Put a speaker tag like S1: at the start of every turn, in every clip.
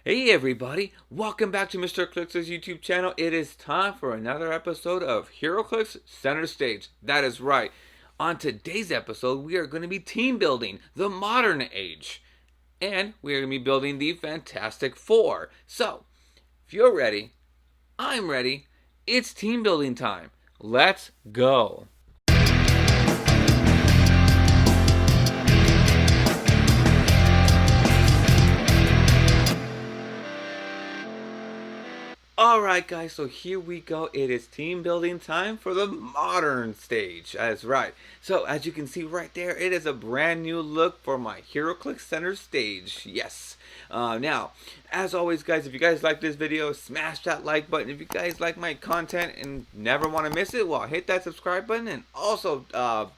S1: Hey everybody, welcome back to mrclixso's YouTube channel. It is time for another episode of Heroclix Center Stage. That is right. On today's episode, we are going to be team building the modern age. And we are going to be building the Fantastic Four. So, if you're ready, I'm ready. It's team building time. Let's go. Alright guys, so here we go. It is team building time for the modern stage. That's right. So as you can see right there, it is a brand new look for my Heroclix Center stage. Yes. Now, as always guys, if you guys like this video, smash that like button. If you guys like my content and never want to miss it, well, hit that subscribe button and also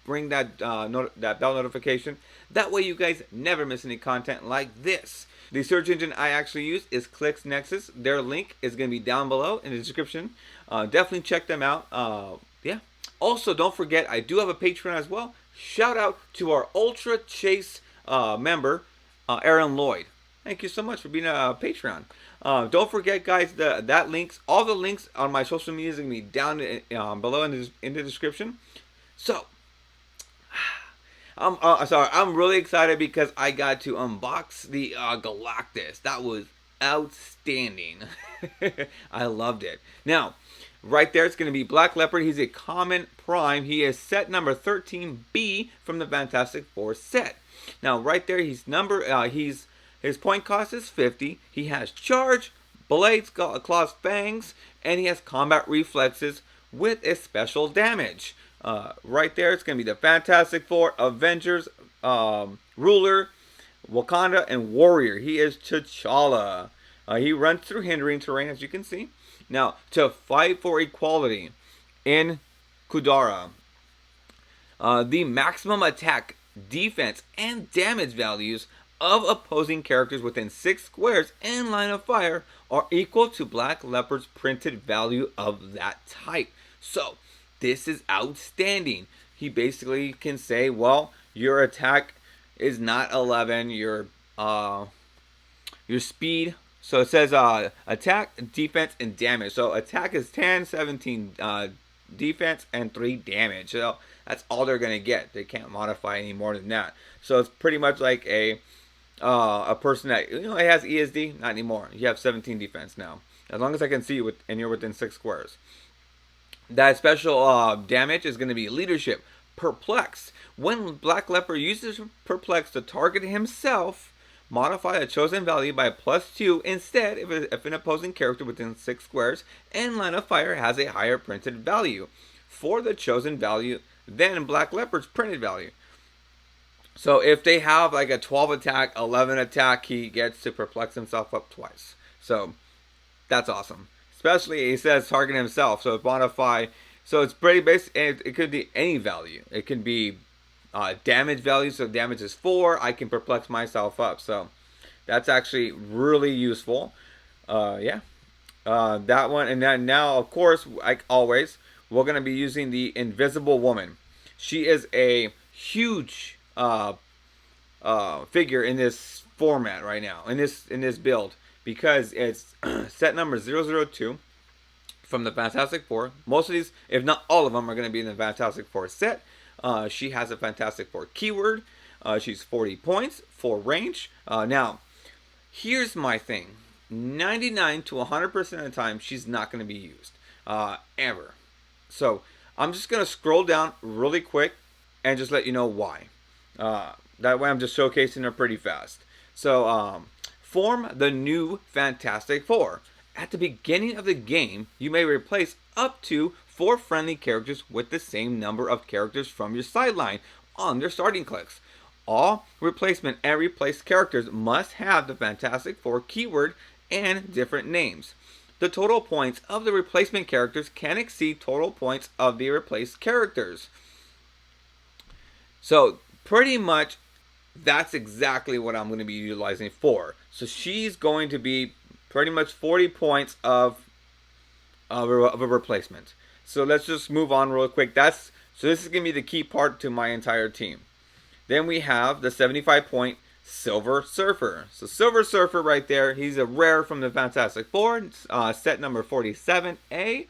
S1: bring that, that bell notification. That way you guys never miss any content like this. The search engine I actually use is ClixNexus. Their link is going to be down below in the description. Definitely check them out. Yeah. Also, don't forget, I do have a Patreon as well. Shout out to our Ultra Chase member, Aaron Lloyd. Thank you so much for being a Patreon. Don't forget, guys, that links, all the links on my social media is going to be down below in the description. So, I'm really excited because I got to unbox the Galactus. That was outstanding. I loved it. Now, right there, it's going to be Black Leopard. He's a common prime. He is set number 13B from the Fantastic Four set. Now, right there, his point cost is 50. He has charge, blades, claws, fangs, and he has combat reflexes with a special damage. Right there, it's going to be the Fantastic Four, Avengers, Ruler, Wakanda, and Warrior. He is T'Challa. He runs through hindering terrain, as you can see. Now, to fight for equality in Kudara, the maximum attack, defense, and damage values of opposing characters within 6 squares and line of fire are equal to Black Leopard's printed value of that type. So, this is outstanding. He basically can say, well, your attack is not 11, your speed. So it says attack, defense, and damage. So attack is 10, 17 defense, and 3 damage. So that's all they're going to get. They can't modify any more than that. So it's pretty much like a person that has ESD. Not anymore. You have 17 defense now. As long as I can see you and you're within 6 squares. That special damage is going to be leadership, perplex. When Black Leopard uses perplex to target himself, modify a chosen value by +2 instead if an opposing character within 6 squares and line of fire has a higher printed value for the chosen value than Black Leopard's printed value. So if they have like a 12 attack, 11 attack, he gets to perplex himself up twice. So that's awesome. Especially, he says target himself, so it's modify. So it's pretty basic, and it could be any value. It can be damage value, so damage is 4. I can perplex myself up, so that's actually really useful. Yeah, that one, and then now, of course, like always, we're gonna be using the Invisible Woman. She is a huge figure in this format right now, in this build. Because it's set number 002 from the Fantastic Four. Most of these, if not all of them, are going to be in the Fantastic Four set. She has a Fantastic Four keyword. She's 40 points, 4 range. Now, here's my thing. 99 to 100% of the time, she's not going to be used. Ever. So, I'm just going to scroll down really quick and just let you know why. That way I'm just showcasing her pretty fast. So, form the new Fantastic Four. At the beginning of the game, you may replace up to 4 friendly characters with the same number of characters from your sideline on their starting clicks. All replacement and replaced characters must have the Fantastic Four keyword and different names. The total points of the replacement characters can exceed total points of the replaced characters. So, pretty much, that's exactly what I'm going to be utilizing for. So she's going to be pretty much 40 points of a replacement. So let's just move on real quick. So this is going to be the key part to my entire team. Then we have the 75 point Silver Surfer. So Silver Surfer right there, he's a rare from the Fantastic Four, set number 47A.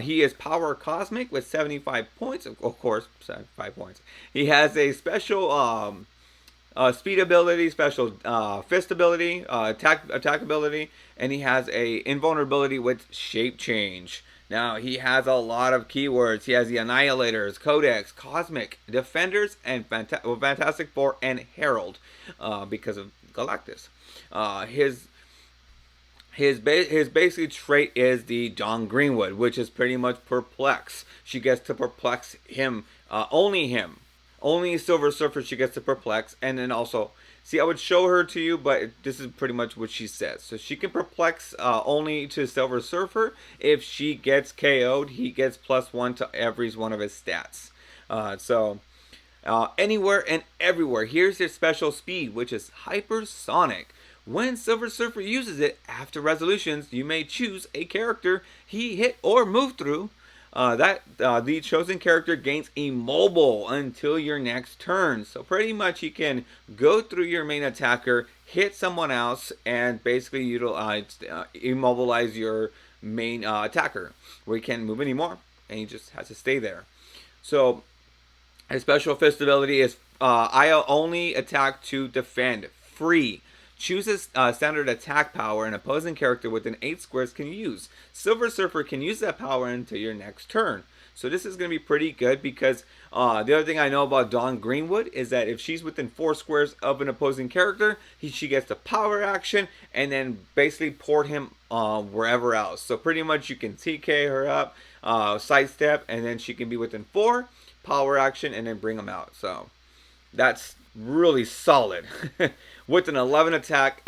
S1: He is Power Cosmic with 75 points, of course, 75 points. He has a special speed ability, special fist ability, attack ability, and he has a invulnerability with shape change. Now he has a lot of keywords. He has the Annihilators, Codex, Cosmic, Defenders, and Fantastic Four and Herald, because of Galactus. His basic trait is the Dawn Greenwood, which is pretty much perplex. She gets to perplex him, only him. Only Silver Surfer she gets to perplex, and then also, see, I would show her to you, but this is pretty much what she says. So she can perplex only to Silver Surfer. If she gets KO'd, he gets +1 to every one of his stats. Anywhere and everywhere. Here's his special speed, which is hypersonic. When Silver Surfer uses it after resolutions, you may choose a character he hit or moved through. The chosen character gains immobile until your next turn. So pretty much he can go through your main attacker, hit someone else, and basically utilize immobilize your main attacker, where he can't move anymore, and he just has to stay there. So his special fist ability is I only attack to defend, free. Chooses standard attack power an opposing character within 8 squares can use. Silver Surfer can use that power until your next turn. So this is going to be pretty good because the other thing I know about Dawn Greenwood is that if she's within 4 squares of an opposing character, she gets the power action and then basically port him wherever else. So pretty much you can TK her up, sidestep, and then she can be within 4, power action, and then bring him out. So that's really solid. With an 11 attack,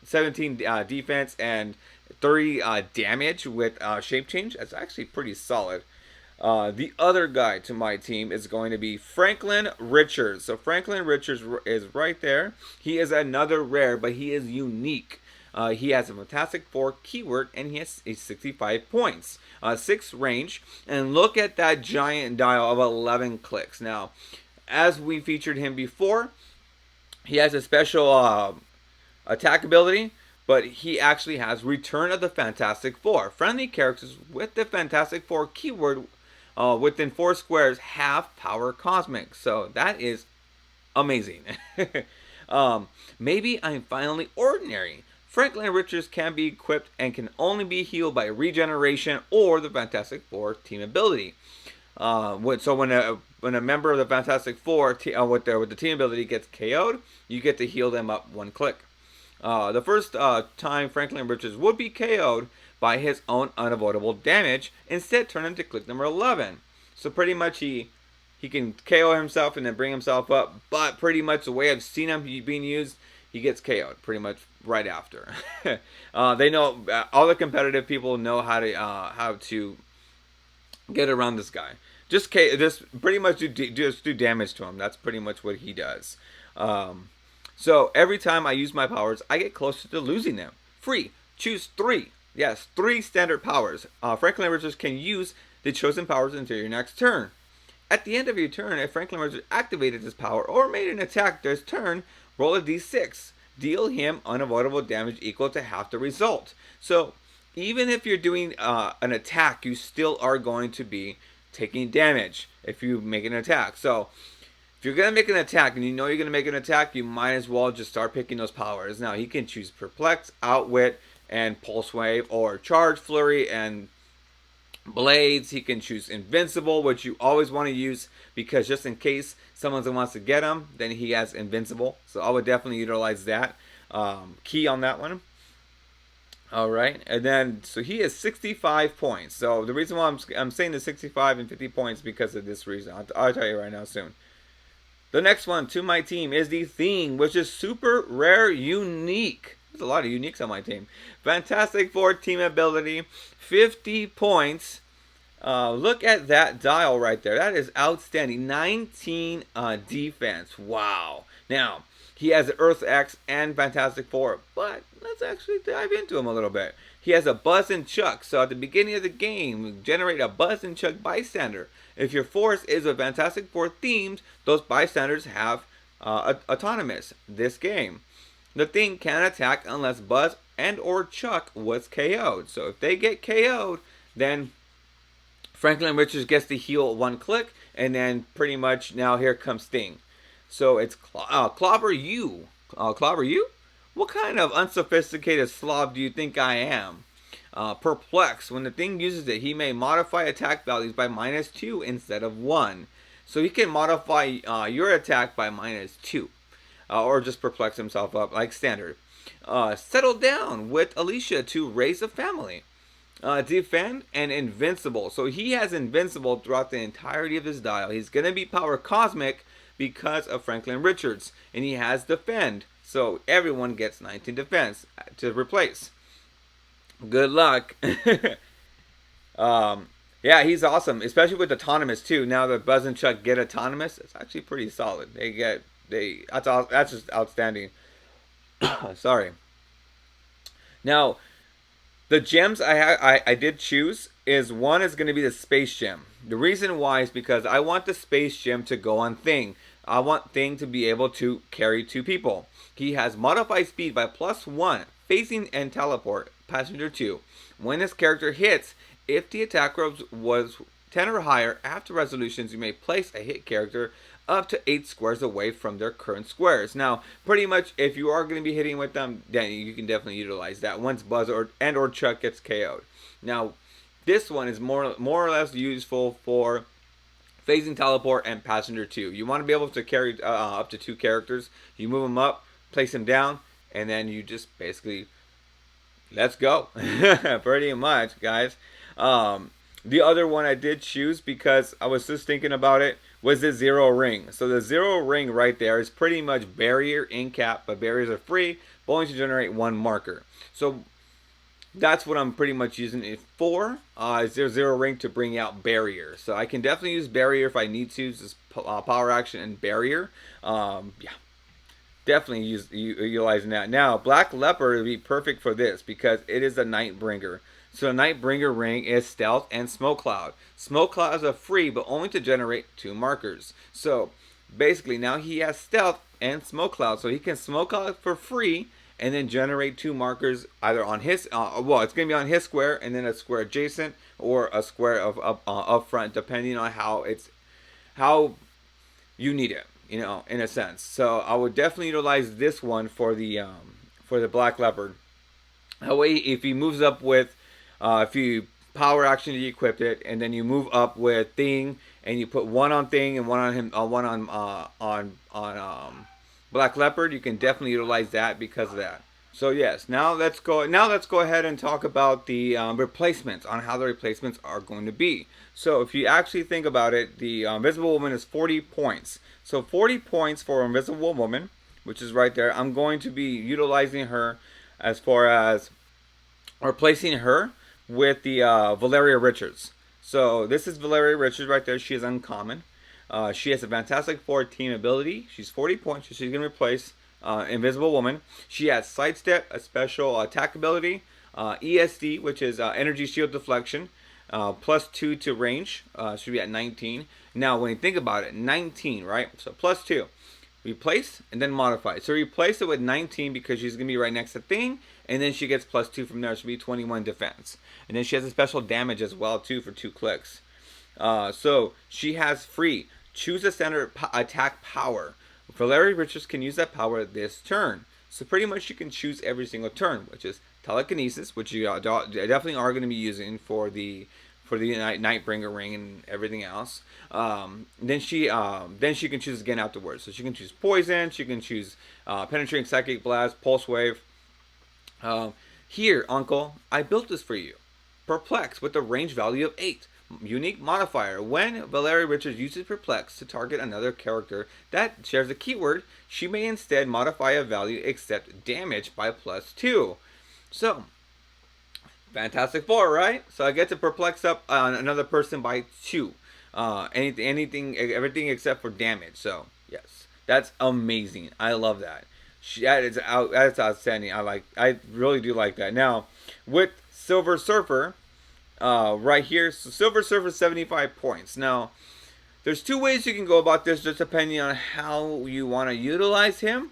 S1: 17 defense, and 30 damage with shape change. That's actually pretty solid. The other guy to my team is going to be Franklin Richards. So Franklin Richards is right there. He is another rare, but he is unique. He has a Fantastic Four keyword, and he has 65 points, 6 range, and look at that giant dial of 11 clicks. Now, as we featured him before, he has a special attack ability, but he actually has Return of the Fantastic Four. Friendly characters with the Fantastic Four keyword within 4 squares have Power Cosmic. So that is amazing. Maybe I'm finally ordinary. Franklin Richards can be equipped and can only be healed by regeneration or the Fantastic Four team ability. So when a member of the Fantastic Four with the team ability gets KO'd, you get to heal them up 1 click. The first time Franklin Richards would be KO'd by his own unavoidable damage, instead turn into click number 11. So pretty much he can KO himself and then bring himself up, but pretty much the way I've seen him being used, he gets KO'd pretty much right after. They know, all the competitive people know how to get around this guy. Just pretty much do damage to him. That's pretty much what he does. So every time I use my powers, I get closer to losing them. Free. Choose 3. Yes, 3 standard powers. Franklin Richards can use the chosen powers until your next turn. At the end of your turn, if Franklin Richards activated his power or made an attack this turn, roll a d6. Deal him unavoidable damage equal to half the result. So even if you're doing an attack, you still are going to be taking damage if you make an attack. So if you're going to make an attack and you know you're going to make an attack, you might as well just start picking those powers. Now, he can choose Perplex, Outwit, and Pulse Wave, or Charge, Flurry, and Blades. He can choose Invincible, which you always want to use because just in case someone wants to get him, then he has Invincible. So I would definitely utilize that. Key on that one. All right, and then so he has 65 points. So the reason why I'm saying the 65 and 50 points because of this reason. I'll tell you right now soon. The next one to my team is the Thing, which is super rare, unique. There's a lot of uniques on my team. Fantastic Four team ability, 50 points. Look at that dial right there. That is outstanding. 19 defense. Wow. Now, he has Earth X and Fantastic Four, but let's actually dive into him a little bit. He has a Buzz and Chuck, so at the beginning of the game, generate a Buzz and Chuck bystander. If your force is a Fantastic Four themed, those bystanders have autonomous this game. The thing can't attack unless Buzz and or Chuck was KO'd. So if they get KO'd, then Franklin Richards gets to heal one click, and then pretty much now here comes Sting. So it's Clobber You. Clobber You? What kind of unsophisticated slob do you think I am? Perplex. When the thing uses it, he may modify attack values by -2 instead of 1. So he can modify your attack by -2. Or just perplex himself up like standard. Settle down with Alicia to raise a family. Defend and invincible. So he has invincible throughout the entirety of his dial. He's going to be power cosmic because of Franklin Richards. And he has defend. So everyone gets 19 defense to replace. Good luck. Yeah, he's awesome. Especially with autonomous too. Now that Buzz and Chuck get autonomous, it's actually pretty solid. That's just outstanding. Sorry. Now, the gems I did choose is one is going to be the space gem. The reason why is because I want the space gem to go on Thing. I want Thing to be able to carry 2 people. He has modified speed by +1, phasing and teleport, passenger 2. When this character hits, if the attack roll was 10 or higher after resolutions, you may place a hit character up to 8 squares away from their current squares. Now, pretty much, if you are going to be hitting with them, then you can definitely utilize that once Buzz or Chuck gets KO'd. Now, this one is more or less useful for phasing teleport and passenger 2. You want to be able to carry up to 2 characters. You move them up, place them down, and then you just basically let's go. Pretty much, guys. The other one I did choose because I was just thinking about it was the Zero Ring. So the Zero Ring right there is pretty much barrier in cap, but barriers are free, but only to generate 1 marker. So that's what I'm pretty much using it for. Is there Zero Ring to bring out barrier. So I can definitely use barrier if I need to. Just power action and barrier. Yeah. Definitely utilizing that. Now, Black Leopard would be perfect for this because it is a Nightbringer. So the Nightbringer ring is Stealth and Smoke Cloud. Smoke Cloud is a free, but only to generate 2 markers. So basically now he has Stealth and Smoke Cloud. So he can Smoke Cloud for free and then generate 2 markers either on his, well, it's going to be on his square and then a square adjacent or a square of up front, depending on how you need it, you know, in a sense. So I would definitely utilize this one for the Black Leopard. That way, if he moves up with, if you power action you equipped it, and then you move up with Thing, and you put 1 on Thing and 1 on him, 1 on Black Leopard, you can definitely utilize that because of that. So yes, now let's go ahead and talk about the replacements, on how the replacements are going to be. So if you actually think about it, the Invisible Woman is 40 points. So 40 points for Invisible Woman, which is right there. I'm going to be utilizing her as far as replacing her with the Valeria Richards. So this is Valeria Richards right there. She is uncommon. She has a Fantastic Four team ability. She's 40 points, so she's going to replace Invisible Woman. She has Sidestep, a special attack ability. ESD, which is Energy Shield Deflection. +2 to range. Should be at 19. Now, when you think about it, 19, right? So +2. Replace and then modify. So replace it with 19 because she's going to be right next to Thing. And then she gets +2 from there. She'll be 21 defense. And then she has a special damage as well, too, for 2 clicks. So she has free. Choose a standard attack power. Valeria Richards can use that power this turn. So pretty much you can choose every single turn, which is telekinesis, which you definitely are going to be using for the Nightbringer ring and everything else. Then she can choose again afterwards. So she can choose poison. She can choose penetrating psychic blast, pulse wave. Here, Uncle, I built this for you. Perplex with a range value of 8. Unique modifier. When Valeria Richards uses Perplex to target another character that shares a keyword, she may instead modify a value except damage by +2. So, Fantastic Four, right? So I get to Perplex up another person by 2. Everything except for damage. So, yes. That's amazing. I love that. That's outstanding. I really do like that. Now, with Silver Surfer, right here, so Silver Surfer 75 points. Now, there's two ways you can go about this, just depending on how you want to utilize him.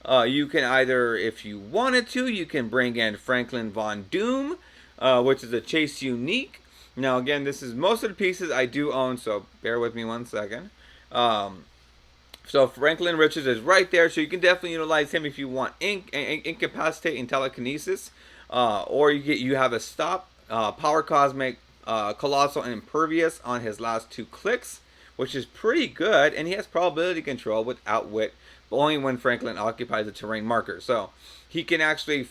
S1: You can either, if you wanted to, you can bring in Franklin Von Doom, which is a Chase unique. Now, again, this is most of the pieces I do own, so bear with me 1 second. So Franklin Richards is right there, so you can definitely utilize him if you want incapacitate and telekinesis, or you have a stop, power cosmic, colossal, and impervious on his last 2 clicks, which is pretty good, and he has probability control with outwit, but only when Franklin occupies a terrain marker. So he can actually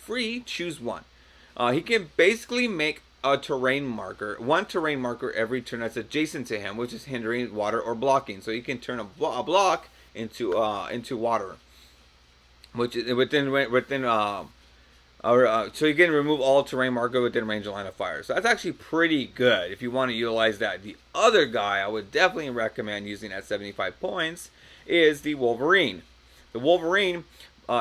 S1: choose one. He can basically make a terrain marker, one terrain marker every turn that's adjacent to him, which is hindering, water, or blocking. So you can turn a block into water, which is so you can remove all terrain marker within range of line of fire. So that's actually pretty good if you want to utilize that. The other guy I would definitely recommend using at 75 points is the Wolverine. The Wolverine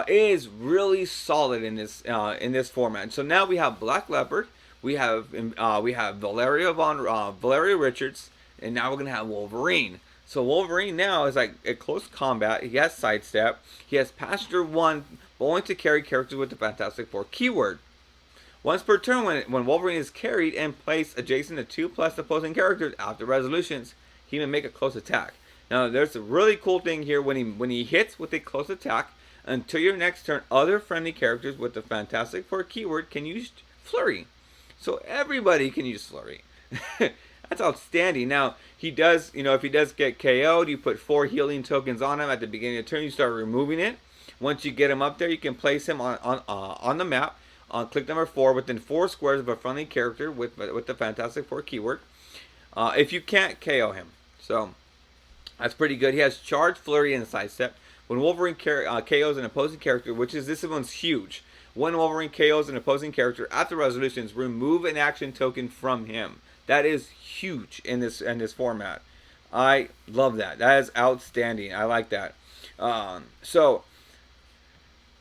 S1: is really solid in this format. So now we have Black Leopard, we have Valeria Richards, and now we're gonna have Wolverine. So Wolverine now is like a close combat. He has sidestep. He has passenger 1, but only to carry characters with the Fantastic Four keyword. Once per turn, when Wolverine is carried and placed adjacent to 2 plus opposing characters after resolutions, he may make a close attack. Now, there's a really cool thing here. When he hits with a close attack, until your next turn, other friendly characters with the Fantastic Four keyword can use Flurry. So everybody can use Flurry. That's outstanding. Now, he does, if he does get KO'd, you put 4 healing tokens on him at the beginning of the turn. You start removing it. Once you get him up there, you can place him on the map on click number 4 within 4 squares of a friendly character with the Fantastic Four keyword. If you can't KO him. So that's pretty good. He has charge, flurry, and sidestep. When Wolverine KOs an opposing character, this one's huge. When Wolverine KOs an opposing character after resolutions, remove an action token from him. That is huge in this format. I love that. That is outstanding. I like that. So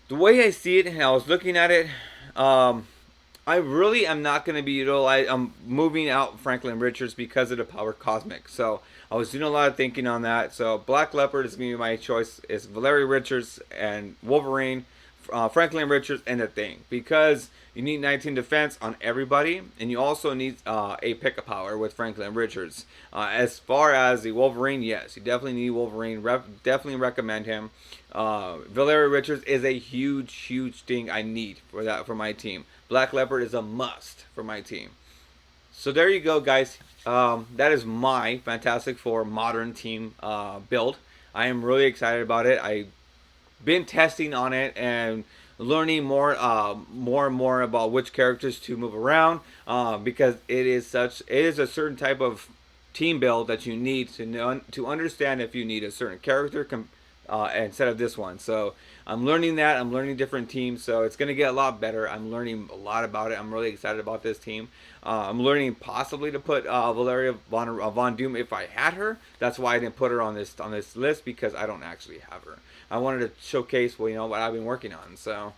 S1: the way I see it, and I was looking at it, I really am not going to be I'm moving out Franklin Richards because of the power cosmic. So I was doing a lot of thinking on that. So Black Leopard is going to be my choice. It's Valeria Richards and Wolverine, Franklin Richards, and the Thing, because you need 19 defense on everybody, and you also need a pick-up power with Franklin Richards. As far as the Wolverine, yes, you definitely need Wolverine. Definitely recommend him. Valeria Richards is a huge thing I need for my team. Black Leopard is a must for my team. So there you go, guys. That is my Fantastic Four modern team build. I am really excited about it. I've been testing on it and learning more and more about which characters to move around, because it is a certain type of team build that you need to understand if you need a certain character instead of this one. So I'm learning that. I'm learning different teams, so it's going to get a lot better. I'm learning a lot about it. I'm really excited about this team. I'm learning possibly to put Valeria Von Doom if I had her. That's why I didn't put her on this list, because I don't actually have her. I wanted to showcase what I've been working on. So,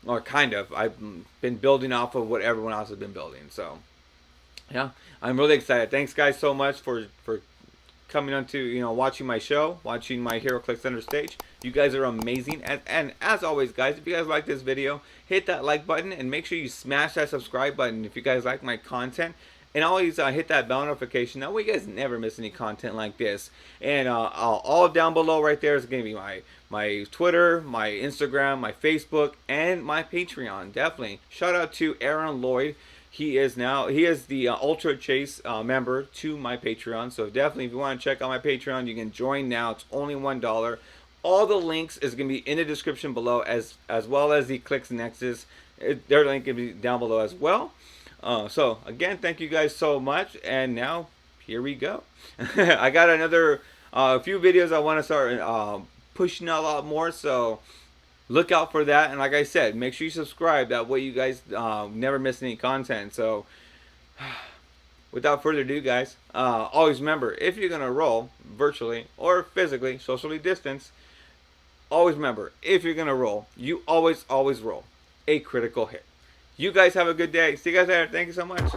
S1: or kind of. I've been building off of what everyone else has been building. So, yeah, I'm really excited. Thanks, guys, so much for coming on to watching my show, watching my Heroclix Center Stage. You guys are amazing, and as always, guys, if you guys like this video, hit that like button and make sure you smash that subscribe button if you guys like my content, and always hit that bell notification. That way you guys never miss any content like this. And all down below right there is going to be my Twitter, my Instagram, my Facebook, and my Patreon. Definitely shout out to Aaron Lloyd. He is the Ultra Chase member to my Patreon. So definitely, if you want to check out my Patreon, you can join now. It's only $1. All the links is going to be in the description below, as well as the ClixNexus. Their link will be down below as well. So again, thank you guys so much. And now here we go. I got another few videos I want to start pushing out a lot more. So look out for that. And like I said, make sure you subscribe. That way you guys never miss any content. So without further ado, guys, always remember, if you're going to roll virtually or physically, socially distance, always remember, if you're going to roll, you always roll a critical hit. You guys have a good day. See you guys later. Thank you so much.